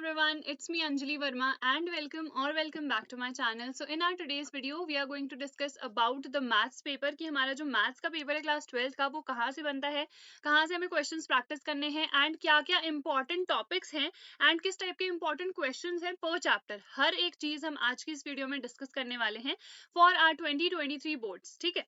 everyone, it's me Anjali Verma and welcome back to my channel. So in our today's video we are going to discuss about the maths paper कि हमारा जो maths का paper है class 12 का वो कहाँ से बनता है, कहाँ से हमें क्वेश्चंस प्रैक्टिस करने हैं एंड क्या क्या इंपॉर्टेंट टॉपिक्स हैं एंड किस टाइप के इंपॉर्टेंट क्वेश्चंस हैं पर चैप्टर। हर एक चीज हम आज की इस वीडियो में डिस्कस करने वाले हैं फॉर आवर 2023 बोर्ड्स। ठीक है,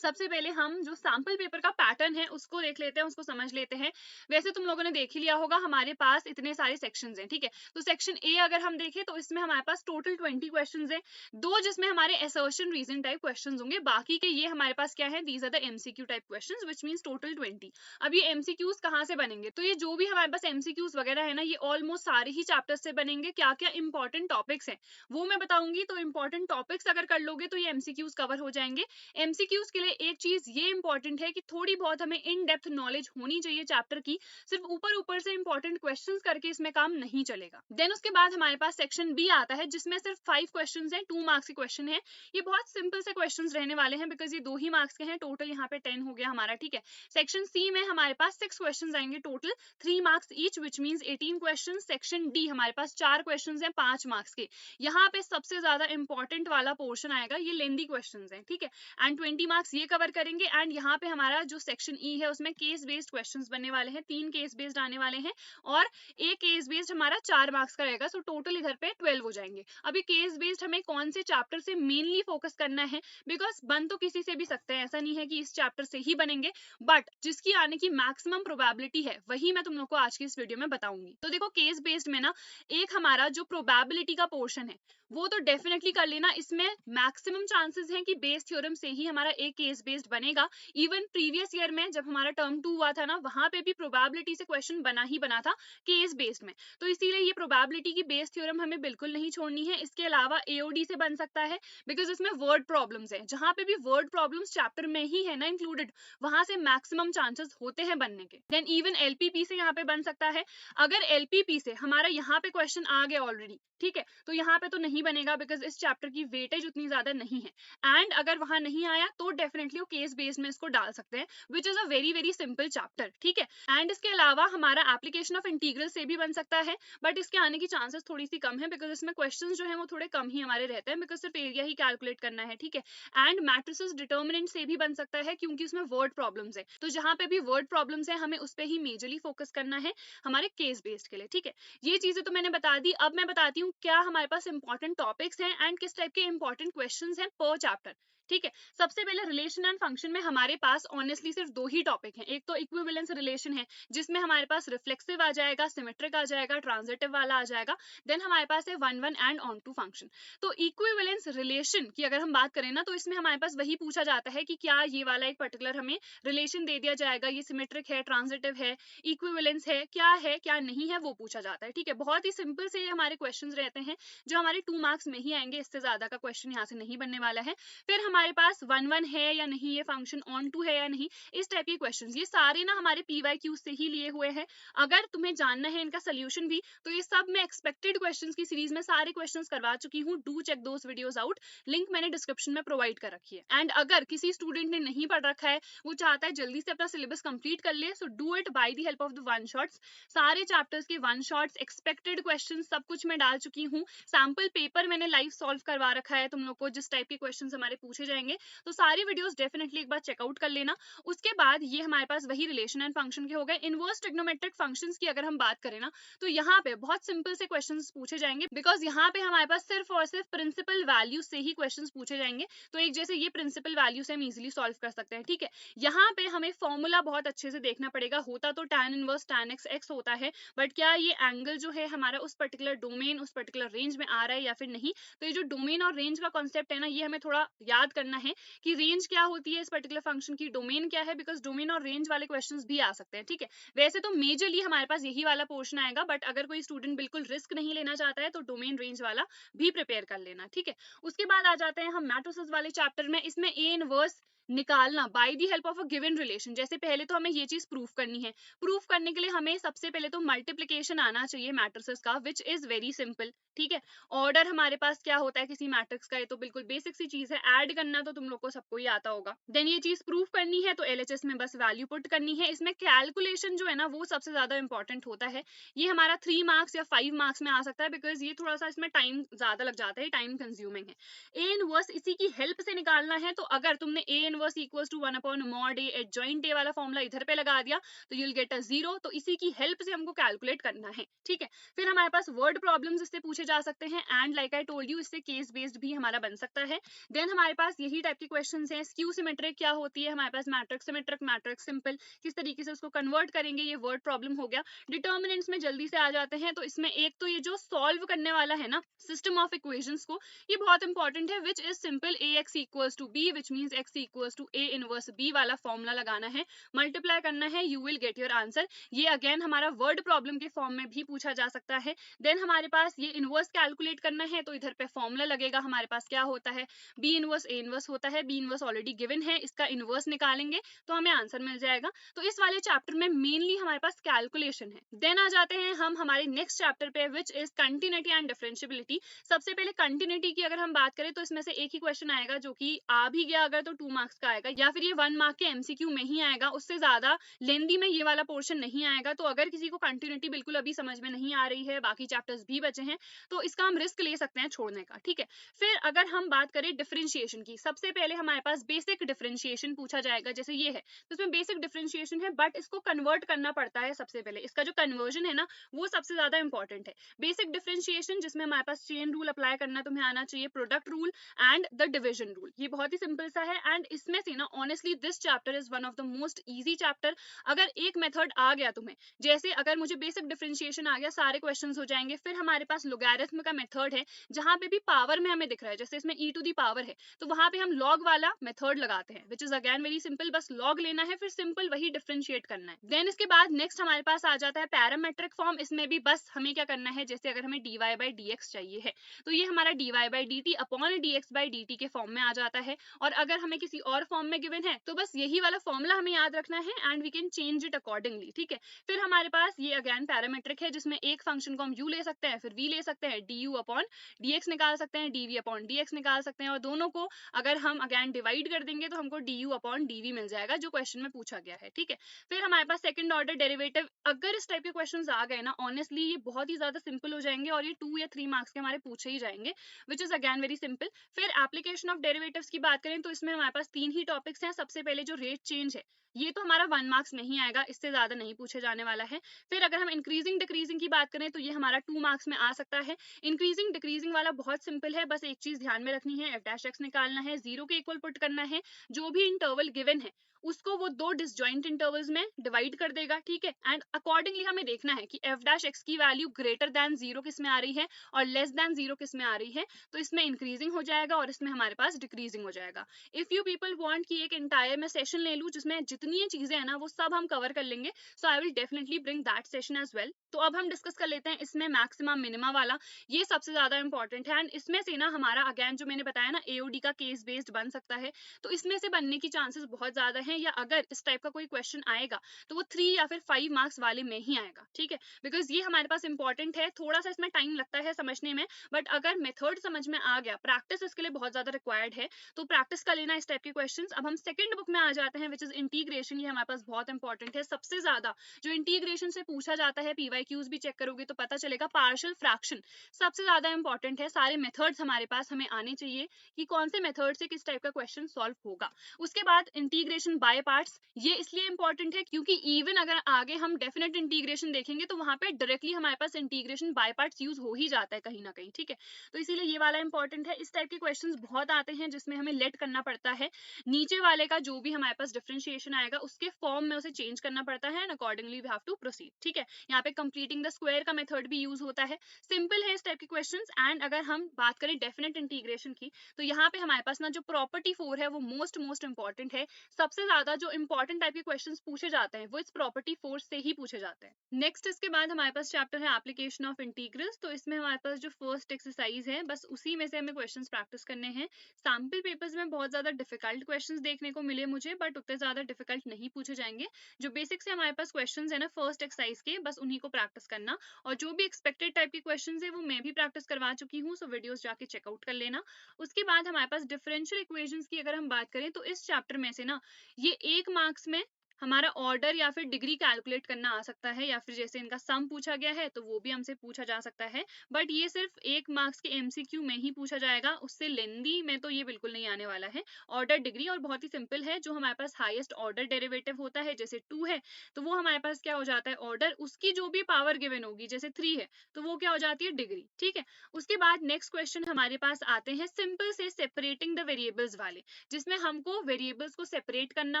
सबसे पहले हम जो सैंपल पेपर का पैटर्न है उसको देख लेते हैं, उसको समझ लेते हैं। वैसे तुम लोगों ने देख ही लिया होगा हमारे पास इतने सारे सेक्शंस हैं। ठीक है, तो सेक्शन ए अगर हम देखें तो इसमें हमारे पास टोटल 20 क्वेश्चंस हैं, दो जिसमें हमारे असर्शन रीजन टाइप क्वेश्चंस होंगे, बाकी के ये हमारे पास क्या है, these are the MCQ type questions which means total 20। अब ये एमसीक्यूज कहाँ से बनेंगे, तो ये जो भी हमारे पास एमसीक्यूज वगैरह है ना, ये ऑलमोस्ट सारे ही चैप्टर्स से बनेंगे। क्या क्या इंपॉर्टेंट टॉपिक्स हैं वो मैं बताऊंगी, तो इंपॉर्टेंट टॉपिक्स अगर कर लोगे तो ये एमसीक्यूज कवर हो जाएंगे। एमसीक्यूज के लिए एक चीज ये इंपॉर्टेंट है कि थोड़ी बहुत हमें इन डेप्थ नॉलेज होनी चाहिए चैप्टर की, सिर्फ ऊपर ऊपर से इंपॉर्टेंट क्वेश्चंस करके इसमें काम नहीं चलेगा। देन उसके बाद हमारे पास सेक्शन बी आता है जिसमें सिर्फ 5 क्वेश्चंस हैं, 2 मार्क्स के क्वेश्चन है। ये बहुत सिंपल से क्वेश्चंस रहने वाले हैं बिकॉज ये 2 ही मार्क्स के हैं, टोटल यहाँ पे 10 हो गया हमारा। ठीक है, सेक्शन सी में हमारे पास 6 क्वेश्चंस आएंगे, total 3 marks each which means 18 question. Section D हमारे पास 4 क्वेश्चंस हैं 5 मार्क्स के। यहाँ पे सबसे ज्यादा इंपॉर्टेंट वाला पोर्शन आएगा, ये लेंदी क्वेश्चंस हैं। ठीक है, एंड 20 मार्क्स ये कवर करेंगे। एंड यहाँ पे हमारा जो सेक्शन ई है उसमें केस बेस्ड क्वेश्चंस बनने वाले हैं, 3 केस बेस्ड आने वाले हैं और एक केस बेस्ड हमारा 4 मार्क्स का रहेगा। सो टोटल इधर पे 12 हो जाएंगे। अभी केस बेस्ड हमें कौन से चैप्टर से मेनली फोकस करना है, बिकॉज बन तो किसी से भी सकते हैं, ऐसा नहीं है कि इस चैप्टर से ही बनेंगे, बट जिसकी आने की मैक्सिमम प्रोबेबिलिटी है वही मैं तुम लोग को आज की इस वीडियो में बताऊंगी। तो देखो, केस बेस्ड में ना एक हमारा जो प्रोबेबिलिटी का पोर्शन है वो तो डेफिनेटली कर लेना। इसमें मैक्सिमम चांसेस हैं कि बेस थ्योरम से ही हमारा एक केस बेस्ड बनेगा। इवन प्रीवियस ईयर में जब हमारा टर्म 2 हुआ था ना, वहां पे भी प्रोबेबिलिटी से क्वेश्चन बना ही बना था केस बेस्ड में, तो इसीलिए ये प्रोबेबिलिटी की बेस थ्योरम हमें बिल्कुल नहीं छोड़नी है। इसके अलावा एओडी से बन सकता है बिकॉज इसमें वर्ड प्रॉब्लम्स है, जहां पे भी वर्ड प्रॉब्लम्स चैप्टर में ही है ना इंक्लूडेड, वहां से मैक्सिमम चांसेस होते हैं बनने के। देन इवन एलपीपी से यहाँ पे बन सकता है। अगर एलपीपी से हमारा यहाँ पे क्वेश्चन आ गया ऑलरेडी, ठीक है, तो यहाँ पे तो नहीं बनेगा बिकॉज इस चैप्टर की वेटेज उतनी ज्यादा नहीं है। एंड अगर वहां नहीं आया तो डेफिनेटली वो केस बेस्ड में इसको डाल सकते हैं, which is a very very simple chapter. ठीक है, एंड इसके अलावा हमारा एप्लीकेशन ऑफ इंटीग्रल से भी बन सकता है, बट इसके आने की चांसेस थोड़ी सी कम है बिकॉज इसमें क्वेश्चंस जो है वो थोड़े कम ही हमारे रहते हैं, बिकॉज सिर्फ एरिया ही कैलकुलेट करना है। ठीक है, एंड मैट्रिसेस डिटर्मिनेंट से भी बन सकता है क्योंकि उसमें वर्ड प्रॉब्लम्स है, तो जहां पे भी वर्ड प्रॉब्लम्स है हमें उस पर ही मेजरली फोकस करना है हमारे केस बेस्ड के लिए। ठीक है, ये चीजें तो मैंने बता दी। अब मैं बताती हूँ क्या हमारे पास इंपॉर्टेंट टॉपिक्स हैं एंड किस टाइप के इंपॉर्टेंट क्वेश्चंस हैं पर चैप्टर। ठीक है, सबसे पहले रिलेशन एंड फंक्शन में हमारे पास ऑनेस्टली सिर्फ 2 ही टॉपिक हैं। एक तो इक्विवेलेंस रिलेशन है जिसमें हमारे पास रिफ्लेक्सिव आ जाएगा, सिमेट्रिक आ जाएगा, ट्रांजिटिव वाला आ जाएगा। देन हमारे पास है 1 1 एंड ऑन टू फंक्शन। तो इक्विवेलेंस रिलेशन की अगर हम बात करें ना, तो इसमें हमारे पास वही पूछा जाता है कि क्या ये वाला एक पर्टिकुलर हमें रिलेशन दे दिया जाएगा, ये सिमेट्रिक है, ट्रांजिटिव है, इक्विवेलेंस है क्या नहीं है, वो पूछा जाता है। ठीक है, बहुत ही सिंपल से ये हमारे क्वेश्चन रहते हैं जो हमारे 2 मार्क्स में ही आएंगे, इससे ज्यादा का क्वेश्चन यहाँ से नहीं बनने वाला है। फिर हमारे पास 1 1 है या नहीं, ये फंक्शन ऑन टू है या नहीं, इस टाइप के क्वेश्चंस, ये सारे ना हमारे पीवाईक्यू से ही लिए हुए हैं। अगर तुम्हें जानना है इनका सोल्यूशन भी, तो ये सब मैं एक्सपेक्टेड क्वेश्चंस की सीरीज में सारे क्वेश्चंस करवा चुकी हूँ। Do check those videos out, link मैंने डिस्क्रिप्शन में प्रोवाइड कर रखी है। एंड अगर किसी स्टूडेंट ने नहीं पढ़ रखा है, वो चाहता है जल्दी से अपना सिलेबस कंप्लीट कर ले, so do it by the help of the one shots. सारे चैप्टर्स के वन शॉट्स, एक्सपेक्टेड क्वेश्चन सब कुछ मैं डाल चुकी हूँ। सैंपल पेपर मैंने लाइव सॉल्व करवा रखा है तुम लोग को, जिस टाइप के क्वेश्चंस हमारे पूछे जाएंगे, तो सारी वीडियोस डेफिनेटली एक बार चेकआउट कर लेना। उसके बाद ये हमारे पास वही रिलेशन एंड फंक्शन के हो गए। इनवर्स ट्रिग्नोमेट्रिक फंक्शंस की अगर हम बात करें ना, तो यहाँ पे बहुत सिंपल से क्वेश्चंस पूछे जाएंगे बिकॉज यहाँ पे हमारे पास सिर्फ और सिर्फ प्रिंसिपल वैल्यू से ही क्वेश्चंस पूछे जाएंगे। तो एक जैसे ये प्रिंसिपल वैल्यू से हम इजिली सॉल्व कर सकते हैं। ठीक है, यहाँ पे हमें फॉर्मूला बहुत अच्छे से देखना पड़ेगा। होता तो tan इनवर्स tan x होता है, बट क्या ये एंगल जो है हमारा उस पर्टिकुलर डोमेन, उस पर्टिकुलर रेंज में आ रहा है या फिर नहीं। तो ये जो डोमेन और रेंज का कॉन्सेप्ट है ना, ये हमें थोड़ा याद करना है कि रेंज क्या होती है इस पर्टिकुलर फंक्शन की, डोमेन क्या है, बिकॉज डोमेन और रेंज वाले क्वेश्चंस भी आ सकते हैं। ठीक है, वैसे तो मेजरली हमारे पास यही वाला पोर्शन आएगा, बट अगर कोई स्टूडेंट बिल्कुल रिस्क नहीं लेना चाहता है तो डोमेन रेंज वाला भी प्रिपेयर कर लेना। ठीक है, उसके बाद आ जाते हैं हम मैट्रिसेस वाले चैप्टर में। इसमें ए इनवर्स निकालना by the help of a given relation. जैसे पहले तो हमें ये चीज प्रूफ करनी है। प्रूफ करने के लिए हमें सबसे पहले तो मल्टीप्लिकेशन आना चाहिए मैट्रिसेस का, विच इज वेरी सिंपल। ठीक है, ऑर्डर हमारे पास क्या होता है किसी मैट्रिक्स का, ये तो बिल्कुल बेसिक सी चीज है। ऐड करना तो तुम लोग को सबको ही आता आता होगा। देन ये चीज प्रूव करनी है तो LHS में बस वैल्यू पुट करनी है। इसमें कैलकुलेशन जो है ना वो सबसे ज्यादा इंपॉर्टेंट होता है। ये हमारा 3 मार्क्स या 5 मार्क्स में आ सकता है, बिकॉज ये थोड़ा सा इसमें टाइम ज्यादा लग जाता है, टाइम कंज्यूमिंग है। ए इनवर्स इसी की हेल्प से निकालना है, तो अगर तुमने A inverse equals to 1/mod A adjoint A वाला फॉर्मूला इधर पे लगा दिया तो यू विल गेट अ 0। तो इसी की हेल्प से हमको कैलकुलेट करना है, ठीक है। फिर हमारे पास वर्ड प्रॉब्लम्स इससे पूछे जा सकते हैं, and like I told you इससे केस बेस्ड भी हमारा बन सकता है। देन हमारे पास यही टाइप के क्वेश्चंस हैं। स्क्यू सिमेट्रिक क्या होती है, हमारे पास मैट्रिक्स सिमेट्रिक, मैट्रिक्स सिंपल, किस तरीके से उसको कन्वर्ट करेंगे, ये वर्ड प्रॉब्लम हो गया। डिटर्मिनेंट्स में जल्दी से आ जाते हैं, तो इसमें एक तो ये जो सॉल्व करने वाला है ना सिस्टम ऑफ इक्वेशंस को, ये बहुत इंपॉर्टेंट है, which is simple ax equals to b, which means x equals to a inverse b वाला फॉर्मूला लगाना है, मल्टीप्लाई करना है, you will get your answer. ये अगेन हमारा वर्ड प्रॉब्लम के फॉर्म में भी पूछा जा सकता है। देन हमारे पास ये इनवर्स कैलकुलेट करना है, तो इधर पे फॉर्मूला लगेगा, हमारे पास क्या होता है, b इनवर्स a इनवर्स होता है, b इनवर्स ऑलरेडी गिवन है, इसका इनवर्स निकालेंगे तो हमें आंसर मिल जाएगा। तो इस वाले चैप्टर में मेनली हमारे पास कैलकुलेशन है। देन आ जाते हैं हम हमारे नेक्स्ट चैप्टर पे, which is continuity and differentiability. सबसे पहले कंटिन्यूटी की अगर हम बात करें तो इसमें से एक ही क्वेश्चन आएगा जो कि आ भी गया अगर तो 2 मार्क्स का आएगा, या फिर ये 1 मार्क के MCQ में ही आएगा, उससे ज्यादा लेंदी में ये वाला पोर्शन नहीं आएगा। तो अगर किसी को कंटिन्यूटी बिल्कुल अभी समझ में नहीं आ रही है, बाकी चैप्टर्स भी बचे हैं, तो इसका हम रिस्क ले सकते हैं छोड़ने का, ठीक है। फिर अगर हम बात करें डिफरेंशिएशन की, सबसे पहले हमारे पास बेसिक डिफरेंशिएशन पूछा जाएगा, जैसे ये है तो इसमें बेसिक डिफरेंशिएशन है, बट इसको कन्वर्ट करना पड़ता है सबसे पहले, इसका जो कन्वर्जन है ना वो सबसे ज्यादा इंपॉर्टेंट है। बेसिक डिफरेंशिएशन जिसमें हमारे पास चेन रूल अप्लाई करना तुम्हें आना चाहिए, product rule and the division rule, ये बहुत ही सिंपल सा है। एंड इसमें से ना honestly this chapter is one of the most easy chapter. अगर एक मेथड आ गया तुम्हें, जैसे अगर मुझे बेसिक डिफरेंशिएशन आ गया, सारे क्वेश्चंस हो जाएंगे। फिर हमारे पास लोगैरिथम का मेथड है, जहां पे भी पावर में हमें दिख रहा है, जैसे इसमें e टू दी पावर है, तो वहां पे हम लॉग वाला मेथड लगाते हैं, which is again very simple, बस लॉग लेना है, फिर सिंपल वही डिफरेंशिएट करना है। देन इसके बाद नेक्स्ट हमारे पास आ जाता है पैरामेट्रिक फॉर्म। इसमें भी बस हमें क्या करना है, जैसे अगर हमें dy बाई dx चाहिए है, तो ये हमारा dy by dt upon dx by dt के फॉर्म में आ जाता है। और अगर हमें किसी और फॉर्म में गिवन है तो बस यही वाला फॉर्मूला हमें याद रखना है, and we can change it accordingly, ठीक है। फिर हमारे पास ये अगेन पैरामेट्रिक है, जिसमें एक फंक्शन को हम u ले सकते हैं, फिर v ले सकते हैं, du अपॉन dx निकाल सकते हैं, dv अपॉन dx निकाल सकते हैं, और दोनों को अगर हम अगेन डिवाइड कर देंगे तो हमको du अपॉन dv मिल जाएगा, जो क्वेश्चन में पूछा गया है, ठीक है। फिर हमारे पास सेकंड ऑर्डर डेरिवेटिव, अगर इस टाइप के क्वेश्चंस आ गए ना, ऑनेस्टली ये बहुत ही ज्यादा सिंपल हो जाएंगे, और ये 2 या 3 मार्क्स के हमारे पूछे ही जाएंगे, which is again very simple. फिर एप्लीकेशन ऑफ डेरिवेटिव्स की बात करें तो इसमें हमारे पास 3 ही टॉपिक्स हैं। सबसे पहले जो रेट चेंज है, ये तो हमारा 1 मार्क्स में ही आएगा, इससे ज्यादा नहीं पूछे जाने वाला है। फिर अगर हम इंक्रीजिंग डिक्रीजिंग की बात करें तो ये हमारा 2 मार्क्स में आ सकता है। इंक्रीजिंग डिक्रीजिंग वाला बहुत सिंपल है, बस एक चीज ध्यान में रखनी है, f' निकालना है, 0 के इक्वल पुट करना है, जो भी इंटरवल गिवन है उसको वो 2 डिसजॉइंट इंटरवल्स में डिवाइड कर देगा, ठीक है। एंड अकॉर्डिंगली हमें देखना है कि f' की वैल्यू ग्रेटर देन 0 किस में आ रही है और लेस देन 0 किस में आ रही है, तो इसमें इंक्रीजिंग हो जाएगा और इसमें हमारे पास डिक्रीजिंग हो जाएगा। इफ यू पीपल वांट कि एक एंटायर मैं सेशन ले लूं जिसमें जितनी चीजें हैं ना वो सब हम कवर कर लेंगे, so I will definitely bring that session as well. तो अब हम डिस्कस कर लेते हैं इसमें मैक्सिमा मिनिमा वाला, ये सबसे ज्यादा इंपॉर्टेंट है। एंड इसमें से ना हमारा अगेन जो मैंने बताया ना AOD का केस बेस्ड बन सकता है, तो इसमें से बनने की चांसेस बहुत ज्यादा है, या अगर इस टाइप का कोई क्वेश्चन आएगा तो वो 3 या फिर 5 मार्क्स वाले में ही आएगा, ठीक है। बिकॉज ये हमारे पास इंपॉर्टेंट है, थोड़ा सा इसमें टाइम लगता है समझने में, बट अगर मेथड समझ में आ गया, प्रैक्टिस इसके लिए बहुत ज्यादा रिक्वायर्ड है, तो प्रैक्टिस कर लेना इस टाइप के क्वेश्चंस। अब हम सेकंड बुक में आ जाते हैं, विच इज इंटीग्रेशन। ये हमारे पास बहुत इंपॉर्टेंट है, सबसे ज्यादा जो इंटीग्रेशन से पूछा जाता है, PYQs भी चेक करोगे तो पता चलेगा, पार्शियल फ्रैक्शन सबसे ज्यादा इंपॉर्टेंट है। सारे मेथड्स हमारे पास हमें आने चाहिए कि कौन से मेथड से किस टाइप का क्वेश्चन सॉल्व होगा। उसके बाद इंटीग्रेशन बाय पार्ट्स, ये इसलिए इंपॉर्टेंट है क्योंकि इवन अगर आगे हम डेफिनेट इंटीग्रेशन देखेंगे तो वहां पे डायरेक्टली हमारे पास इंटीग्रेशन बाय पार्ट्स यूज हो ही जाता है कहीं ना कहीं, ठीक है। तो इसीलिए ये वाला इंपॉर्टेंट है। इस टाइप के क्वेश्चंस बहुत आते हैं जिसमें हमें लेट करना पड़ता है, नीचे वाले का जो भी हमारे पास डिफरेंशिएशन आएगा उसके फॉर्म में उसे चेंज करना पड़ता है, and accordingly we have to proceed, ठीक है। यहाँ पे कंप्लीटिंग द स्क्वायर का मेथड भी यूज होता है, सिंपल है इस टाइप के क्वेश्चंस। एंड अगर हम बात करें डेफिनेट इंटीग्रेशन की, तो यहाँ पे हमारे पास ना जो प्रॉपर्टी 4 है वो मोस्ट इंपॉर्टेंट है। सबसे ज्यादा जो इंपॉर्टेंट टाइप के क्वेश्चंस पूछे जाते हैं वो इस प्रॉपर्टी 4 से ही पूछे जाते हैं। नेक्स्ट इसके बाद हमारे पास चैप्टर है एप्लीकेशन ऑफ इंटीग्रल्स। तो इसमें हमारे पास जो फर्स्ट एक्सरसाइज है बस उसी में से हमें क्वेश्चंस प्रैक्टिस करने हैं। सैम्पल पेपर्स में बहुत ज्यादा डिफिकल्ट क्वेश्चंस देखने को मिले मुझे, बट उतने ज्यादा डिफिकल्ट डिफिकल्ट नहीं पूछे जाएंगे। जो बेसिक से हमारे पास क्वेश्चंस है ना फर्स्ट एक्सरसाइज के, बस उन्हीं को प्रैक्टिस करना, और जो भी एक्सपेक्टेड टाइप के क्वेश्चंस है वो मैं भी प्रैक्टिस करवा चुकी हूँ, सो वीडियोस जाके चेकआउट कर लेना। उसके बाद हमारे पास डिफरेंशियल इक्वेशंस की अगर हम बात करें तो इस चैप्टर में से ना ये 1 मार्क्स में हमारा ऑर्डर या फिर डिग्री कैलकुलेट करना आ सकता है, या फिर जैसे इनका सम पूछा गया है तो वो भी हमसे पूछा जा सकता है, बट ये सिर्फ 1 मार्क्स के एमसीक्यू में ही पूछा जाएगा, उससे लेंदी में तो ये बिल्कुल नहीं आने वाला है। ऑर्डर डिग्री और बहुत ही सिंपल है, जो हमारे पास हाईएस्ट ऑर्डर डेरिवेटिव होता है जैसे 2 है तो वो हमारे पास क्या हो जाता है ऑर्डर, उसकी जो भी पावर गिवन होगी जैसे 3 है तो वो क्या हो जाती है डिग्री, ठीक है। उसके बाद नेक्स्ट क्वेश्चन हमारे पास आते हैं सिंपल से सेपरेटिंग द वेरिएबल्स वाले, जिसमें हमको वेरिएबल्स को सेपरेट करना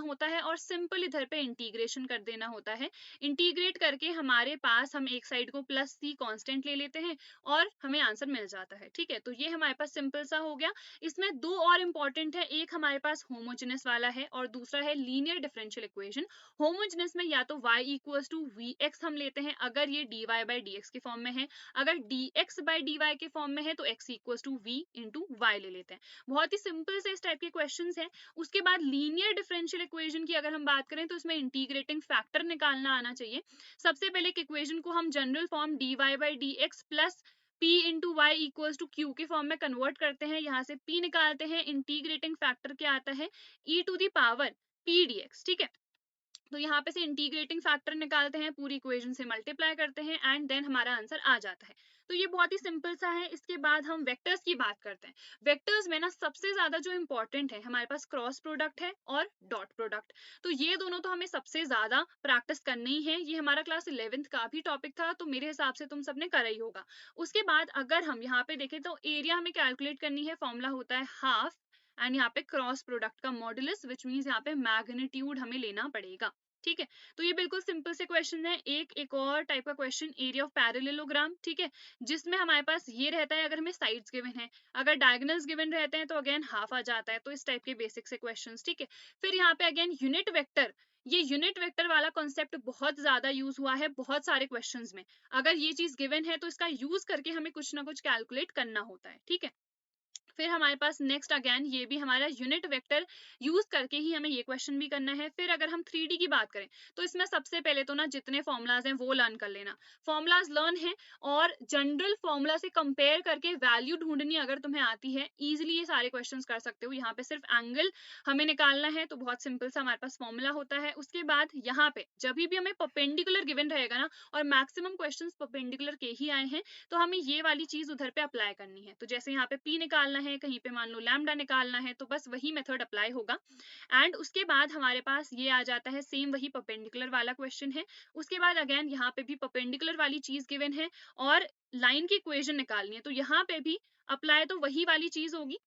होता है और सिंपल इधर पे इंटीग्रेशन कर देना होता है। इंटीग्रेट करके हमारे पास हम एक साइड को प्लस सी कांस्टेंट ले लेते हैं और हमें आंसर मिल जाता है, ठीक है। तो ये हमारे पास सिंपल सा हो गया। इसमें 2 और इंपॉर्टेंट है, एक हमारे पास होमोजेनस वाला है और दूसरा है लीनियर डिफरेंशियल इक्वेशन। होमोजेनस में या तो y इक्वल्स टू vx हम लेते हैं अगर ये dy बाई dx के फॉर्म में है, अगर dx बाई dy के फॉर्म में है तो x equals to v into y ले लेते हैं। बहुत ही सिंपल से इस टाइप के क्वेश्चंस हैं। उसके बाद लीनियर डिफरेंशियल इक्वेशन की अगर हम बात करें तो इसमें इंटीग्रेटिंग फैक्टर निकालना आना चाहिए। सबसे पहले एक इक्वेशन को हम general form dy by dx plus p into y equals to q के फॉर्म में कन्वर्ट करते हैं, यहाँ से p निकालते हैं, इंटीग्रेटिंग फैक्टर क्या आता है e to the power p dx, ठीक है। तो यहाँ पे से इंटीग्रेटिंग फैक्टर निकालते हैं, पूरी इक्वेशन से मल्टीप्लाई करते हैं एंड देन हमारा आंसर आ जाता है। तो ये बहुत ही सिंपल सा है। इसके बाद हम वेक्टर्स की बात करते हैं। वेक्टर्स में ना सबसे ज्यादा जो इंपॉर्टेंट है हमारे पास क्रॉस प्रोडक्ट है और डॉट प्रोडक्ट, तो ये दोनों तो हमें सबसे ज्यादा प्रैक्टिस करनी ही है। ये हमारा क्लास 11th का भी टॉपिक था, तो मेरे हिसाब से तुम सबने करा ही होगा। उसके बाद अगर हम यहाँ पे देखें तो एरिया हमें कैलकुलेट करनी है, फॉर्मूला होता है हाफ एंड यहाँ पे क्रॉस प्रोडक्ट का मॉडुलस, विच मींस यहाँ पे मैग्नीट्यूड हमें लेना पड़ेगा, ठीक है। तो ये बिल्कुल सिंपल से क्वेश्चन है। एक और टाइप का क्वेश्चन एरिया ऑफ पैरेललोग्राम, ठीक है, जिसमें हमारे पास ये रहता है अगर हमें साइड्स गिवन है, अगर डायगोनल्स गिवन रहते हैं तो अगेन हाफ आ जाता है। तो इस टाइप के बेसिक से क्वेश्चंस, ठीक है। फिर यहाँ पे अगेन यूनिट वेक्टर, ये यूनिट वेक्टर वाला कॉन्सेप्ट बहुत ज्यादा यूज हुआ है बहुत सारे क्वेश्चंस में। अगर ये चीज गिवन है तो इसका यूज करके हमें कुछ ना कुछ कैलकुलेट करना होता है, ठीक है। फिर हमारे पास नेक्स्ट अगेन ये भी हमारा यूनिट वेक्टर यूज करके ही हमें ये क्वेश्चन भी करना है। फिर अगर हम 3D की बात करें तो इसमें सबसे पहले तो ना जितने फॉर्मुलाज हैं वो लर्न कर लेना, फॉर्मुलाज लर्न है और जनरल फॉर्मूला से कंपेयर करके वैल्यू ढूंढनी अगर तुम्हें आती है इजीली ये सारे क्वेश्चंस कर सकते हो। यहाँ पे सिर्फ एंगल हमें निकालना है, तो बहुत सिंपल सा हमारे पास फॉर्मूला होता है। उसके बाद यहाँ पे जब भी हमें परपेंडिकुलर गिवन रहेगा ना, और मैक्सिमम क्वेश्चंस परपेंडिकुलर के ही आए हैं, तो हमें ये वाली चीज उधर पे अप्लाई करनी है। तो जैसे यहाँ पे p निकालना है, कहीं पे मान लो लैम्डा निकालना है, तो बस वही मेथड अप्लाई होगा। एंड उसके बाद हमारे पास ये आ जाता है सेम वही परपेंडिकुलर वाला क्वेश्चन है। उसके बाद अगेन यहाँ पे भी परपेंडिकुलर वाली चीज गिवन है और लाइन की इक्वेशन निकालनी है, तो यहाँ पे भी अप्लाई तो वही वाली चीज होगी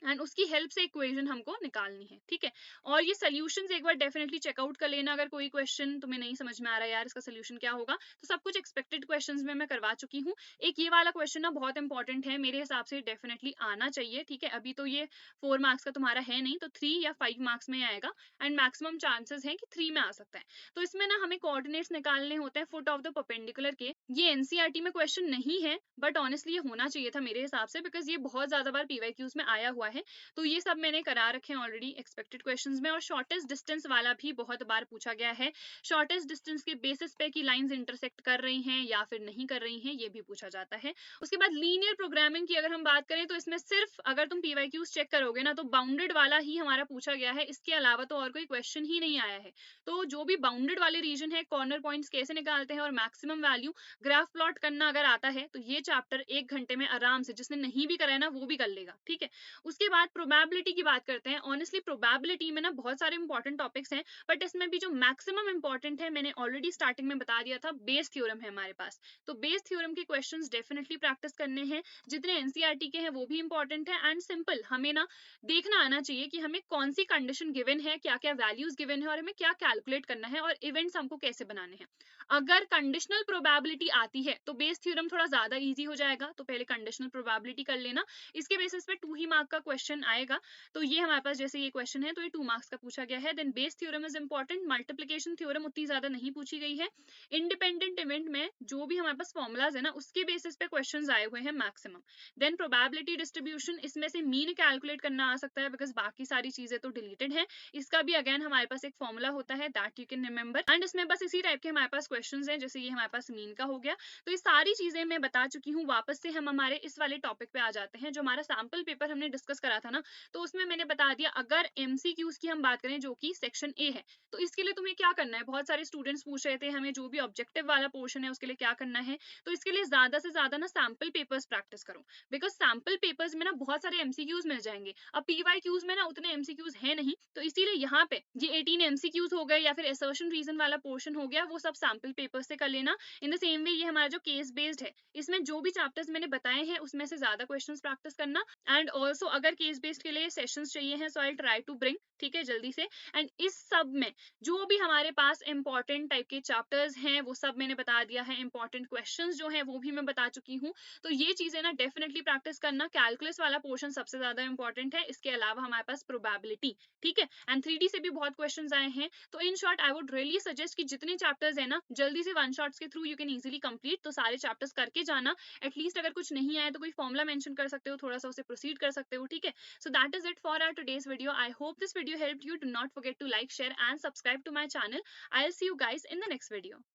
एंड उसकी हेल्प से इक्वेशन हमको निकालनी है, ठीक है। और ये सॉल्यूशंस एक बार डेफिनेटली चेकआउट कर लेना, अगर कोई क्वेश्चन तुम्हें नहीं समझ में आ रहा है यार इसका सोल्यूशन क्या होगा, तो सब कुछ एक्सपेक्टेड क्वेश्चंस में मैं करवा चुकी हूँ। एक ये वाला क्वेश्चन ना बहुत इंपॉर्टेंट है, मेरे हिसाब से डेफिनेटली आना चाहिए, ठीक है। अभी तो ये 4 मार्क्स का तुम्हारा है नहीं, तो 3 या 5 मार्क्स में आएगा एंड मैक्सिमम चांसेस है कि 3 में आ सकता है। तो इसमें ना हमें कोऑर्डिनेट्स निकालने होते हैं फुट ऑफ द परपेंडिकुलर के। ये एनसीईआरटी में क्वेश्चन नहीं है, बट ऑनेस्टली ये होना चाहिए था मेरे हिसाब से, बिकॉज ये बहुत ज्यादा बार पीवाईक्यूज में आया हुआ है। तो ये सब मैंने करा रखे हैं ऑलरेडी एक्सपेक्टेड क्वेश्चंस में। और शॉर्टेस्ट डिस्टेंस वाला भी बहुत बार पूछा गया है, शॉर्टेस्ट डिस्टेंस के बेसिस पे कि लाइंस इंटरसेक्ट कर रही हैं या फिर नहीं कर रही हैं, ये भी पूछा जाता है। उसके बाद लीनियर प्रोग्रामिंग की अगर हम बात करें तो इसमें सिर्फ अगर तुम पीवाईक्यूज चेक करोगे ना तो बाउंडेड वाला ही हमारा पूछा गया है, इसके अलावा तो और कोई क्वेश्चन ही नहीं आया है। तो जो भी बाउंडेड वाले रीजन है, कॉर्नर पॉइंट्स कैसे निकालते हैं और मैक्सिमम वैल्यू ग्राफ प्लॉट करना अगर आता है तो ये चैप्टर 1 घंटे में आराम से, जिसने नहीं भी करा है ना वो भी कर लेगा, ठीक है। उसके बाद प्रोबेबिलिटी की बात करते हैं। ऑनेस्टली प्रोबेबिलिटी में ना बहुत सारे इंपॉर्टेंट टॉपिक्स हैं, बट इसमें भी जो मैक्सिमम इंपॉर्टेंट है मैंने ऑलरेडी स्टार्टिंग में बता दिया था, बेस थ्योरम है हमारे पास। तो बेस थ्योरम के क्वेश्चंस डेफिनेटली प्रैक्टिस करने हैं, जितने एनसीईआरटी के हैं वो भी इंपॉर्टेंट है। एंड सिंपल हमें ना देखना आना चाहिए कि हमें कौन सी कंडीशन गिवन है, क्या क्या वैल्यूज गिवन है और हमें क्या कैलकुलेट करना है और इवेंट्स हमको कैसे बनाने हैं। अगर कंडीशनल प्रोबेबिलिटी आती है तो बेस थ्योरम थोड़ा ज्यादा इजी हो जाएगा, तो पहले कंडीशनल प्रोबेबिलिटी कर लेना। इसके बेसिस पे 2 ही मार्क का क्वेश्चन आएगा। तो ये हमारे पास जैसे ये क्वेश्चन है तो ये 2 मार्क्स का पूछा गया है। Then Bayes theorem is important, multiplication theorem उतनी ज्यादा नहीं पूछी गई है। इंडिपेंडेंट इवेंट में जो भी हमारे पास फॉर्मूलाज है ना उसके बेसिस पे क्वेश्चंस आए हुए हैं मैक्सिमम। देन प्रोबेबिलिटी डिस्ट्रीब्यूशन, इसमें से मीन कैलकुलेट करना आ सकता है बिकॉज बाकी सारी चीजें तो डिलीटेड है। इसका भी अगेन हमारे पास एक फॉर्मूला होता है that you can remember, and इसमें बस इसी टाइप के हमारे पास क्वेश्चंस हैं, जैसे ये हमारे पास मीन का हो गया। तो ये सारी चीजें मैं बता चुकी हूँ। वापस से हम हमारे इस वाले टॉपिक पे आ जाते हैं। जो हमारा सैंपल पेपर हमने डिस्कस करा था ना, तो उसमें मैंने बता दिया अगर एमसीक्यूज की हम बात करें जो कि सेक्शन ए है, तो इसके लिए तुम्हें क्या करना है। बहुत सारे स्टूडेंट्स पूछ रहे थे हमें जो भी ऑब्जेक्टिव वाला पोर्शन है उसके लिए क्या करना है। तो इसके लिए ज्यादा से ज्यादा ना सैंपल पेपर्स प्रैक्टिस करो, बिकॉज सैंपल पेपर्स में ना बहुत सारे एमसीक्यूज मिल जाएंगे। अब पीवाईक्यूज में ना उतने एमसीक्यूज है नहीं, तो इसीलिए यहाँ पे ये 18 एमसीक्यूज हो गए या फिर असर्शन रीजन वाला पोर्शन हो गया, वो सब सैंपल पेपर से कर लेना। इन द सेम वे ये हमारा जो केस बेस्ड है, इसमें जो भी चैप्टर्स मैंने बताए हैं उसमें से ज्यादा क्वेश्चंस प्रैक्टिस करना। एंड ऑल्सो अगर केस बेस्ड के लिए सेशंस चाहिए हैं सो आई ट्राई टू ब्रिंग, ठीक है, जल्दी से। एंड इस सब में जो भी हमारे पास इंपॉर्टेंट टाइप के चैप्टर्स हैं वो सब मैंने बता दिया है। इंपॉर्टेंट क्वेश्चंस जो हैं वो भी मैं बता चुकी हूँ। तो ये चीजें ना डेफिनेटली प्रैक्टिस करना। कैलकुलस वाला पोर्शन सबसे ज्यादा इंपॉर्टेंट है, इसके अलावा हमारे पास प्रोबेबिलिटी, ठीक है, एंड 3D से भी बहुत क्वेश्चंस आए हैं। तो in short I would really suggest कि जितने चैप्टर्स है ना जल्दी से वन शॉट्स के through you can easily complete. तो सारे चैप्टर्स करके जाना। एटलीस्ट अगर कुछ नहीं आया तो कोई फॉर्मूला मेंशन कर सकते हो, थोड़ा सा उसे प्रोसीड कर सकते हो, ठीक है। So that is it for our today's video. I hope this video helped you. Do not forget to like, share and subscribe to my channel. I'll see you guys in the next video.